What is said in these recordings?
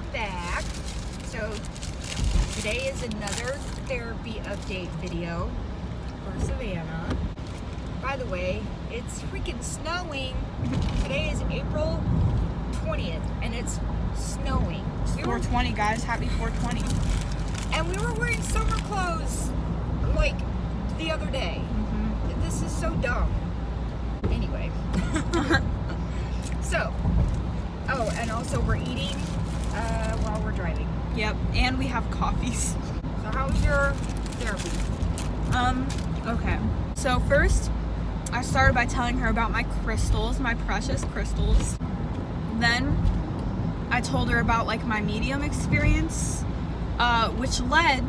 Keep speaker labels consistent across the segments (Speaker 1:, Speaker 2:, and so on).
Speaker 1: welcome back. So today is another therapy update video for Savannah. By the way, it's freaking snowing. Today is April 20th and it's snowing.
Speaker 2: It's 420, guys. Happy 420.
Speaker 1: And we were wearing summer clothes like the other day. Mm-hmm. This is so dumb. Anyway. So, oh, and also we're eating while we're driving.
Speaker 2: Yep, and we have coffees.
Speaker 1: So how was your therapy?
Speaker 2: Okay. So first, I started by telling her about my crystals, my precious crystals. Then I told her about like my medium experience, which led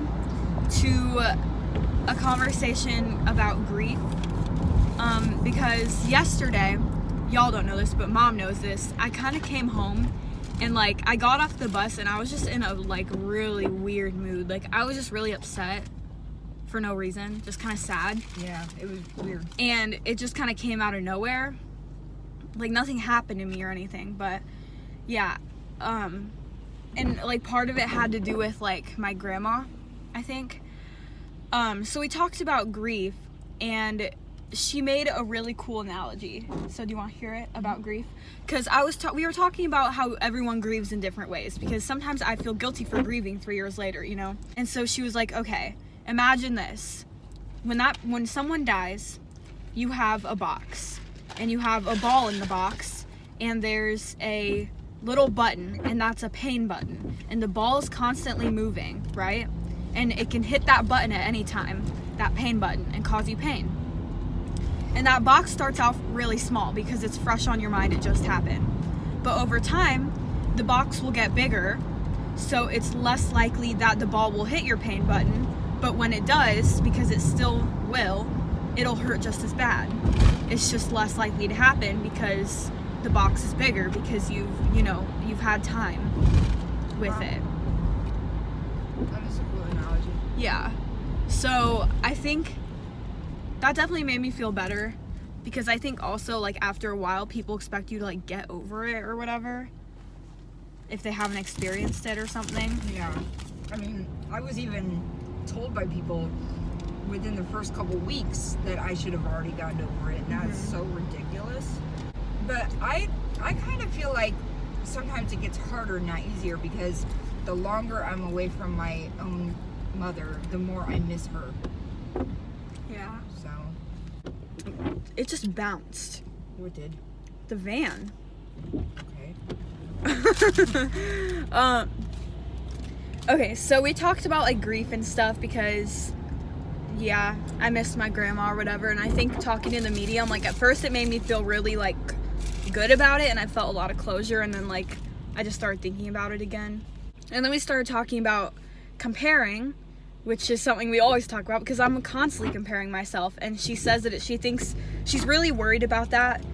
Speaker 2: to a conversation about grief. Because yesterday, y'all don't know this, but mom knows this, I kind of came home and like I got off the bus and I was just in a like really weird mood. Like I was just really upset for no reason, just kind of sad.
Speaker 1: Yeah, it was weird.
Speaker 2: And it just kind of came out of nowhere. Like nothing happened to me or anything, but yeah. And like part of it had to do with like my grandma, I think. So we talked about grief and she made a really cool analogy. So do you want to hear it about grief? Because we were talking about how everyone grieves in different ways, because sometimes I feel guilty for grieving 3 years later, you know? And so she was like, okay, imagine this. When someone dies, you have a box and you have a ball in the box and there's a little button and that's a pain button and the ball is constantly moving, right? And it can hit that button at any time, that pain button, and cause you pain. And that box starts off really small because it's fresh on your mind, it just happened. But over time, the box will get bigger, so it's less likely that the ball will hit your pain button, but when it does, because it still will, it'll hurt just as bad. It's just less likely to happen because the box is bigger, because you've had time with it.
Speaker 1: That is a cool analogy.
Speaker 2: Yeah. So I think that definitely made me feel better, because I think also like after a while people expect you to like get over it or whatever if they haven't experienced it or something.
Speaker 1: Yeah. I mean, I was even told by people within the first couple weeks that I should have already gotten over it, and that's so ridiculous. But I kind of feel like sometimes it gets harder, not easier, because the longer I'm away from my own mother, the more I miss her.
Speaker 2: Yeah.
Speaker 1: So
Speaker 2: It just bounced.
Speaker 1: what did?
Speaker 2: The van.
Speaker 1: Okay.
Speaker 2: Okay, so we talked about like grief and stuff because yeah, I missed my grandma or whatever, and I think talking in the medium, like at first it made me feel really like good about it and I felt a lot of closure, and then like I just started thinking about it again. And then we started talking about comparing, which is something we always talk about because I'm constantly comparing myself, and she says that she thinks she's really worried about that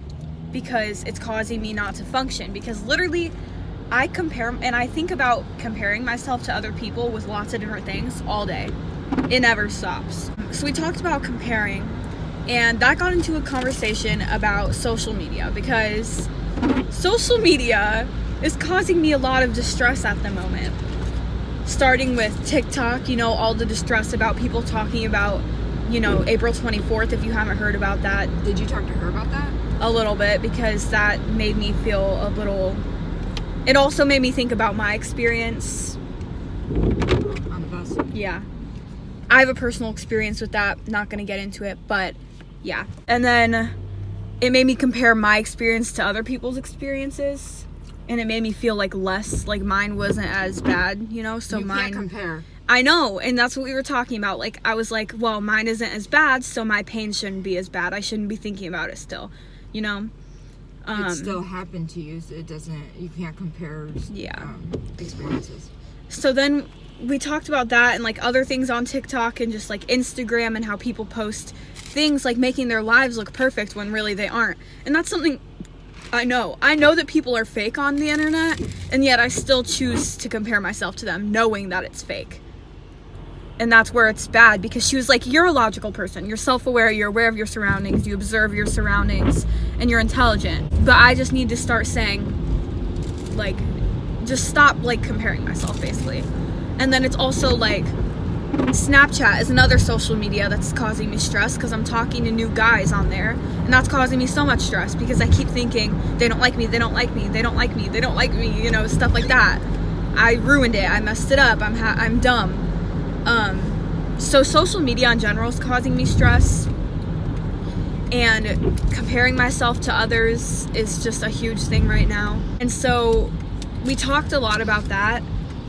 Speaker 2: because it's causing me not to function, because literally I compare and I think about comparing myself to other people with lots of different things all day. It never stops. So we talked about comparing, and that got into a conversation about social media, because social media is causing me a lot of distress at the moment. Starting with TikTok, all the distress about people talking about, April 24th, if you haven't heard about that.
Speaker 1: Did you talk to her about that?
Speaker 2: A little bit, because that made me feel a little, it also made me think about my experience.
Speaker 1: On the bus?
Speaker 2: Yeah. I have a personal experience with that, not gonna get into it, but yeah. And then it made me compare my experience to other people's experiences. And it made me feel like less, like mine wasn't as bad, so
Speaker 1: you
Speaker 2: mine
Speaker 1: can't compare.
Speaker 2: I know, and that's what we were talking about. Like I was like, well, mine isn't as bad, so my pain shouldn't be as bad. I shouldn't be thinking about it still,
Speaker 1: It still happened to you, so you can't compare experiences.
Speaker 2: So then we talked about that and like other things on TikTok and just like Instagram, and how people post things like making their lives look perfect when really they aren't. And that's something I know that people are fake on the internet, and yet I still choose to compare myself to them knowing that it's fake. And that's where it's bad, because she was like, you're a logical person, you're self-aware, you're aware of your surroundings, you observe your surroundings, and you're intelligent. But I just need to start saying, like, just stop like comparing myself basically. And then it's also like Snapchat is another social media that's causing me stress because I'm talking to new guys on there, and that's causing me so much stress because I keep thinking they don't like me, they don't like me, they don't like me, they don't like me, you know, stuff like that. I ruined it, I messed it up, I'm dumb. So social media in general is causing me stress, and comparing myself to others is just a huge thing right now. And so we talked a lot about that,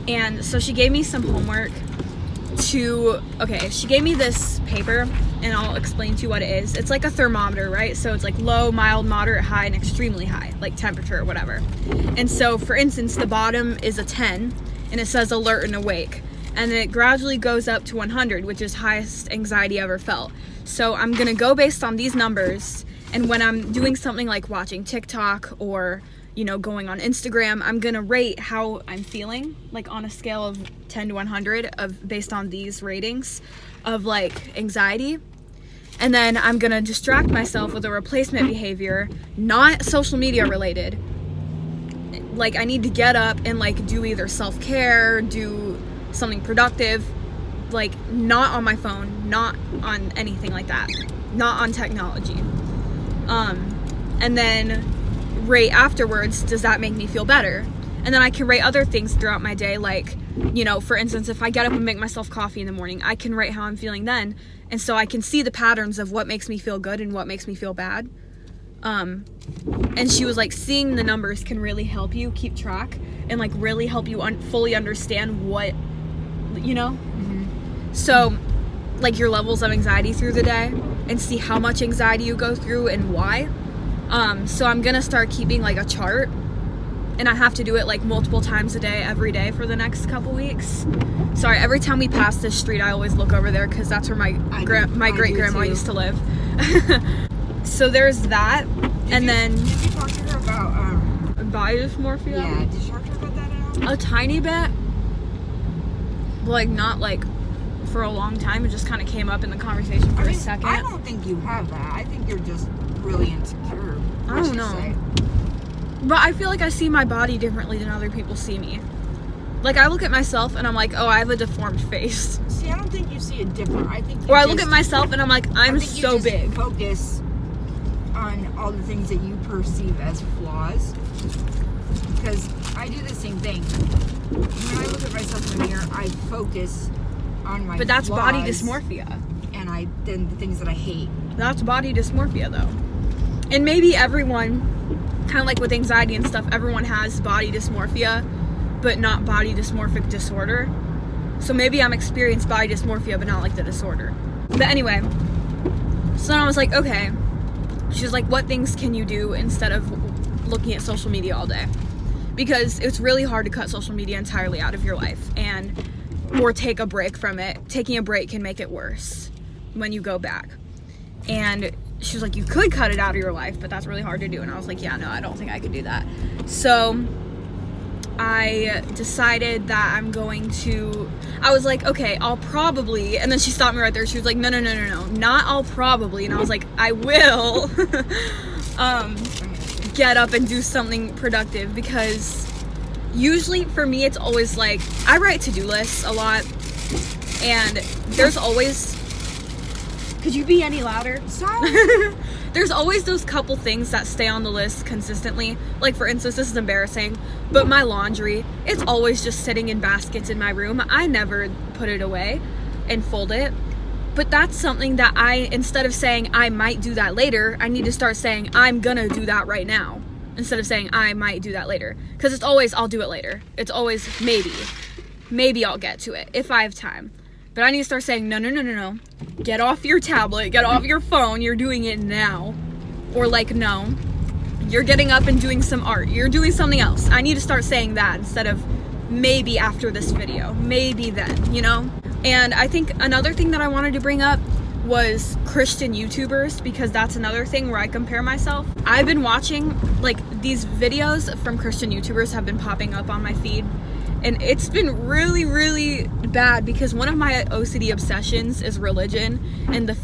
Speaker 2: and so she gave me some homework she gave me this paper, and I'll explain to you what it is. It's like a thermometer, right? So it's like low, mild, moderate, high, and extremely high, like temperature or whatever. And so for instance, the bottom is a 10 and it says alert and awake, and then it gradually goes up to 100, which is highest anxiety ever felt. So I'm gonna go based on these numbers, and when I'm doing something like watching TikTok or, you know, going on Instagram, I'm gonna rate how I'm feeling, like on a scale of 10 to 100 based on these ratings of like anxiety. And then I'm gonna distract myself with a replacement behavior, not social media related. Like I need to get up and like do either self-care, do something productive, like not on my phone, not on anything like that, not on technology. And then rate afterwards, does that make me feel better? And then I can rate other things throughout my day, like, you know, for instance, if I get up and make myself coffee in the morning, I can rate how I'm feeling then, and so I can see the patterns of what makes me feel good and what makes me feel bad. And she was like, seeing the numbers can really help you keep track and like really help you fully understand what, you know. So like your levels of anxiety through the day, and see how much anxiety you go through and why. So I'm gonna start keeping like a chart, and I have to do it like multiple times a day, every day for the next couple weeks. Sorry, every time we pass this street, I always look over there because that's where my great grandma used to live. So there's that. Did you
Speaker 1: talk to her about
Speaker 2: body dysmorphia?
Speaker 1: Yeah, did you talk to her about that at all?
Speaker 2: A tiny bit, like not like for a long time. It just kind of came up in the conversation for a second.
Speaker 1: I don't think you have that. I think you're just really insecure.
Speaker 2: I don't know. But I feel like I see my body differently than other people see me. Like I look at myself and I'm like, oh, I have a deformed face.
Speaker 1: See, I don't think you see it different. I think.
Speaker 2: Or I look at myself and I'm like, I'm so big.
Speaker 1: Focus on all the things that you perceive as flaws. Because I do the same thing. When I look at myself in the mirror, I focus on my.
Speaker 2: But that's
Speaker 1: flaws,
Speaker 2: body dysmorphia.
Speaker 1: And then the things that I hate.
Speaker 2: That's body dysmorphia though. And maybe everyone, kind of like with anxiety and stuff, everyone has body dysmorphia, but not body dysmorphic disorder. So maybe I'm experienced body dysmorphia, but not like the disorder. But anyway, so then I was like, okay. She's like, what things can you do instead of looking at social media all day? Because it's really hard to cut social media entirely out of your life, or take a break from it. Taking a break can make it worse when you go back. And she was like, you could cut it out of your life, but that's really hard to do. And I was like, yeah, no, I don't think I could do that. So I decided that I was like, okay, I'll probably, and then she stopped me right there. She was like, no, not I'll probably. And I was like, I will get up and do something productive, because usually for me, it's always like, I write to-do lists a lot, and there's always, could you be any louder?
Speaker 1: Sorry.
Speaker 2: There's always those couple things that stay on the list consistently. Like for instance, this is embarrassing, but my laundry, it's always just sitting in baskets in my room. I never put it away and fold it. But that's something that instead of saying I might do that later, I need to start saying I'm gonna do that right now, instead of saying I might do that later. Because it's always I'll do it later. It's always maybe I'll get to it if I have time. But I need to start saying, no. Get off your tablet, get off your phone, you're doing it now. Or like, no, you're getting up and doing some art, you're doing something else. I need to start saying that instead of maybe after this video, maybe then, you know? And I think another thing that I wanted to bring up was Christian YouTubers, because that's another thing where I compare myself. I've been watching, like, these videos from Christian YouTubers have been popping up on my feed. And it's been really, really bad, because one of my OCD obsessions is religion and the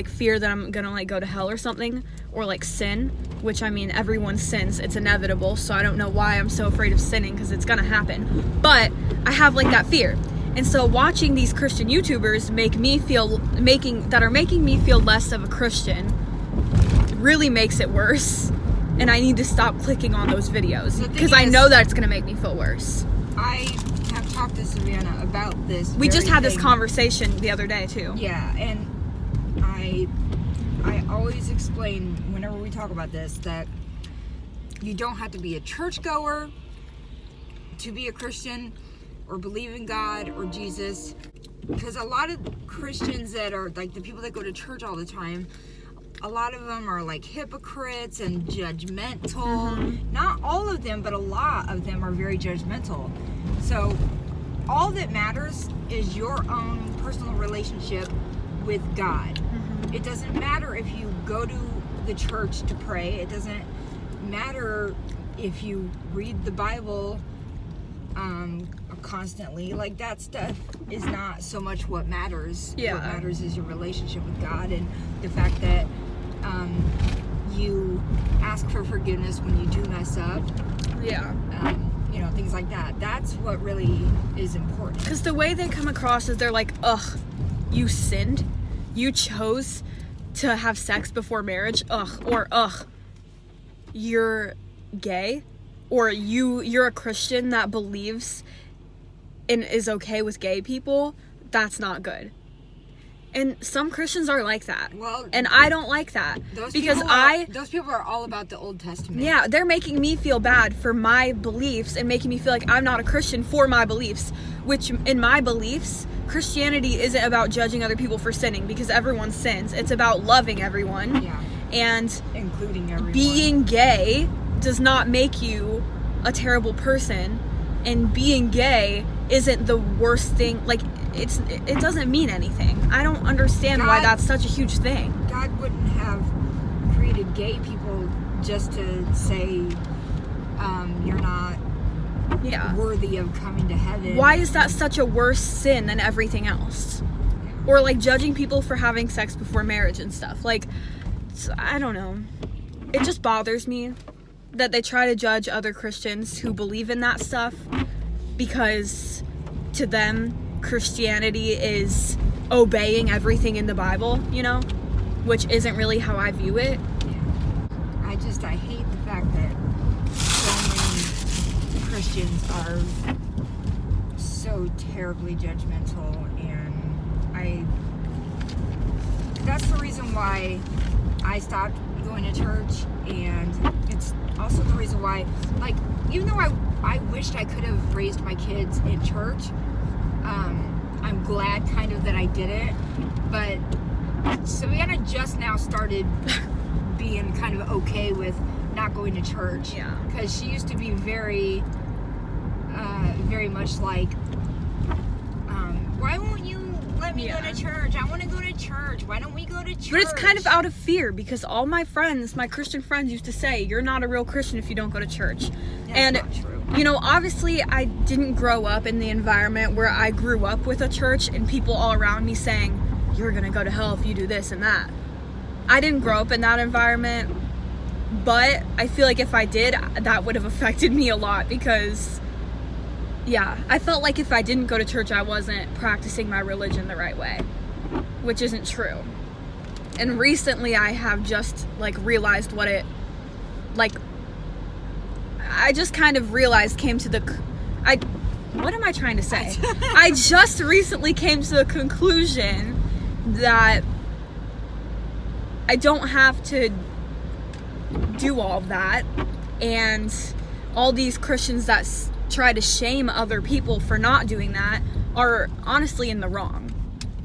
Speaker 2: fear that I'm gonna like go to hell or something, or like sin, which I mean, everyone sins, it's inevitable, so I don't know why I'm so afraid of sinning, because it's gonna happen, but I have like that fear. And so watching these Christian YouTubers making me feel less of a Christian really makes it worse, and I need to stop clicking on those videos, because I know that it's gonna make me feel worse.
Speaker 1: I have talked to Savannah about this.
Speaker 2: We just had this conversation the other day too.
Speaker 1: Yeah, and I always explain whenever we talk about this that you don't have to be a churchgoer to be a Christian or believe in God or Jesus, because a lot of Christians that are like the people that go to church all the time, a lot of them are like hypocrites and judgmental. Not all of them, but a lot of them are very judgmental. So all that matters is your own personal relationship with God. It doesn't matter if you go to the church to pray. It doesn't matter if you read the Bible constantly. Like, that stuff is not so much what matters.
Speaker 2: Yeah.
Speaker 1: What matters is your relationship with God, and the fact that you ask for forgiveness when you do mess up.
Speaker 2: Yeah.
Speaker 1: You know, things like that. That's what really is important.
Speaker 2: Because the way they come across is they're like, ugh, you sinned. You chose to have sex before marriage. Ugh. Or ugh, you're gay. Or you're a Christian that believes and is okay with gay people. That's not good. And some Christians are like that.
Speaker 1: Well,
Speaker 2: and I don't like that.
Speaker 1: Those
Speaker 2: because
Speaker 1: people are all about the Old Testament.
Speaker 2: Yeah, they're making me feel bad for my beliefs and making me feel like I'm not a Christian for my beliefs, which in my beliefs, Christianity isn't about judging other people for sinning, because everyone sins. It's about loving everyone.
Speaker 1: Yeah.
Speaker 2: And
Speaker 1: including everyone.
Speaker 2: Being gay does not make you a terrible person, and being gay isn't the worst thing. Like, it doesn't mean anything. I don't understand why that's such a huge thing.
Speaker 1: God wouldn't have created gay people just to say you're not worthy of coming to heaven.
Speaker 2: Why is that such a worse sin than everything else? Or like judging people for having sex before marriage and stuff. Like, I don't know. It just bothers me that they try to judge other Christians who believe in that stuff, because to them, Christianity is obeying everything in the Bible, you know, which isn't really how I view it.
Speaker 1: I hate the fact that so many Christians are so terribly judgmental, and that's the reason why I stopped going to church, and it's also the reason why, like, even though I wished I could have raised my kids in church, I'm glad kind of that I didn't. But Savannah just now started being kind of okay with not going to church.
Speaker 2: Yeah.
Speaker 1: Because she used to be very much like, why won't you let me go to church? I want to go to church. Why don't we go to church?
Speaker 2: But it's kind of out of fear, because all my friends, my Christian friends, used to say, you're not a real Christian if you don't go to church.
Speaker 1: That's not true.
Speaker 2: You know, obviously I didn't grow up in the environment where I grew up with a church and people all around me saying, you're gonna go to hell if you do this and that. I didn't grow up in that environment, but I feel like if I did, that would have affected me a lot, because I felt like if I didn't go to church, I wasn't practicing my religion the right way, which isn't true. And recently I have just like realized what it, like, I just kind of realized, what am I trying to say? I just recently came to the conclusion that I don't have to do all that, and all these Christians that try to shame other people for not doing that are honestly in the wrong.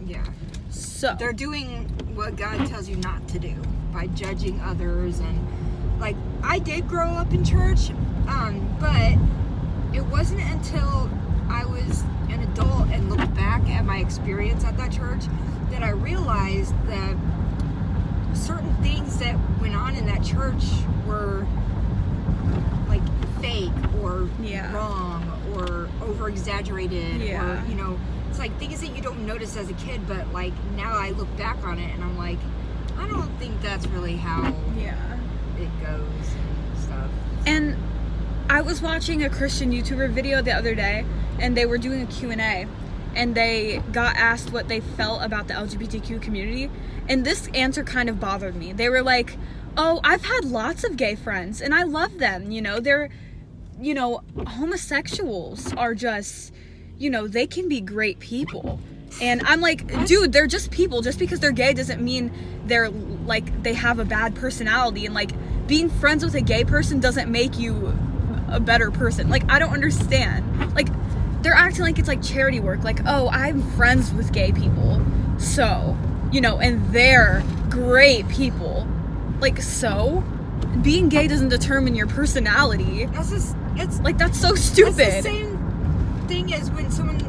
Speaker 1: Yeah.
Speaker 2: So
Speaker 1: they're doing what God tells you not to do by judging others. And like, I did grow up in church, but it wasn't until I was an adult and looked back at my experience at that church that I realized that certain things that went on in that church were like fake or wrong or over exaggerated, or, you know, it's like things that you don't notice as a kid, but like now I look back on it and I'm like, I don't think that's really how it goes and stuff.
Speaker 2: And I was watching a Christian YouTuber video the other day, and they were doing a Q&A, and they got asked what they felt about the LGBTQ community, and this answer kind of bothered me. They were like, oh, I've had lots of gay friends, and I love them, you know, they're, you know, homosexuals are just, you know, they can be great people. And I'm like, dude, they're just people. Just because they're gay doesn't mean they're, like, they have a bad personality, and, like, being friends with a gay person doesn't make you a better person. Like, I don't understand. Like, they're acting like it's like charity work. Like, oh, I'm friends with gay people, so, you know, and they're great people. Like, so being gay doesn't determine your personality.
Speaker 1: That's just, it's
Speaker 2: like, that's so stupid.
Speaker 1: It's the same thing as when someone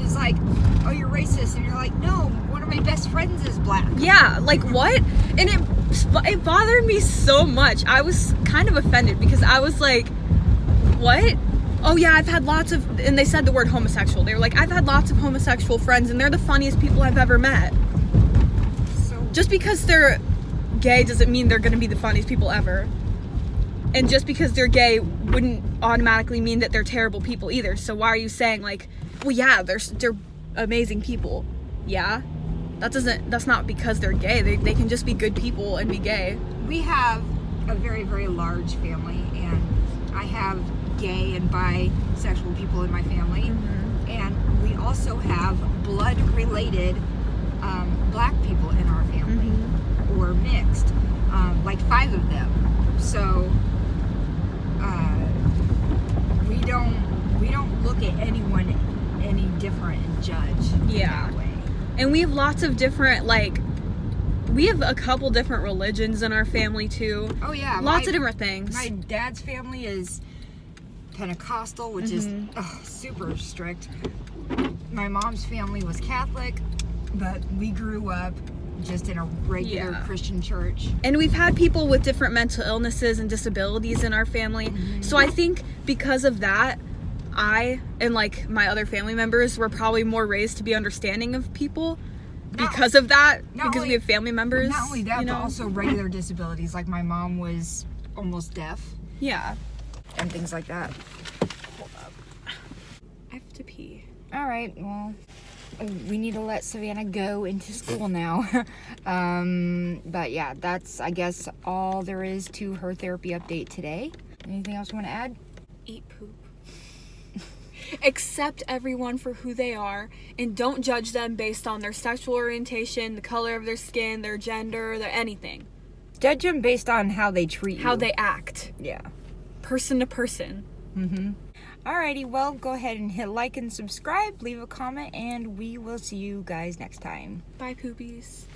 Speaker 1: is like, oh, you're racist, and you're like, no, one of my best friends is black.
Speaker 2: Yeah, like, what? And it bothered me so much. I was kind of offended because I was like, what? Oh yeah, I've had lots of, and they said the word homosexual. They were like, I've had lots of homosexual friends, and they're the funniest people I've ever met.
Speaker 1: So
Speaker 2: just because they're gay doesn't mean they're gonna be the funniest people ever. And just because they're gay wouldn't automatically mean that they're terrible people either. So why are you saying, like, well, yeah, they're amazing people? Yeah, that's not because they're gay. They can just be good people and be gay.
Speaker 1: We have a very, very large family, and I have gay and bisexual people in my family,
Speaker 2: Mm-hmm.
Speaker 1: and we also have blood-related black people in our family,
Speaker 2: Mm-hmm.
Speaker 1: or mixed, like 5 of them. So we don't look at anyone any different and judge
Speaker 2: Yeah.
Speaker 1: in that way.
Speaker 2: And we have lots of different, like, we have a couple different religions in our family too.
Speaker 1: Oh yeah,
Speaker 2: Lots of different things.
Speaker 1: My dad's family is Pentecostal, which is super strict. My mom's family was Catholic, but we grew up just in a regular Christian church.
Speaker 2: And we've had people with different mental illnesses and disabilities in our family.
Speaker 1: Mm-hmm.
Speaker 2: So I think because of that, I and, like, my other family members were probably more raised to be understanding of people because of that, because we have family members.
Speaker 1: Not only that,
Speaker 2: you know?
Speaker 1: but also regular disabilities. Like my mom was almost deaf.
Speaker 2: Yeah.
Speaker 1: And things like that.
Speaker 2: Hold up. I have to pee.
Speaker 1: All right, well, we need to let Savannah go into school now. But yeah, that's, I guess, all there is to her therapy update today. Anything else you want to add?
Speaker 2: Eat poop. Accept everyone for who they are, and don't judge them based on their sexual orientation, the color of their skin, their gender, their anything.
Speaker 1: Judge them based on how they treat you.
Speaker 2: How they act.
Speaker 1: Yeah.
Speaker 2: Person to person.
Speaker 1: Mm-hmm. Alrighty, well, go ahead and hit like and subscribe, leave a comment, and we will see you guys next time.
Speaker 2: Bye, poopies.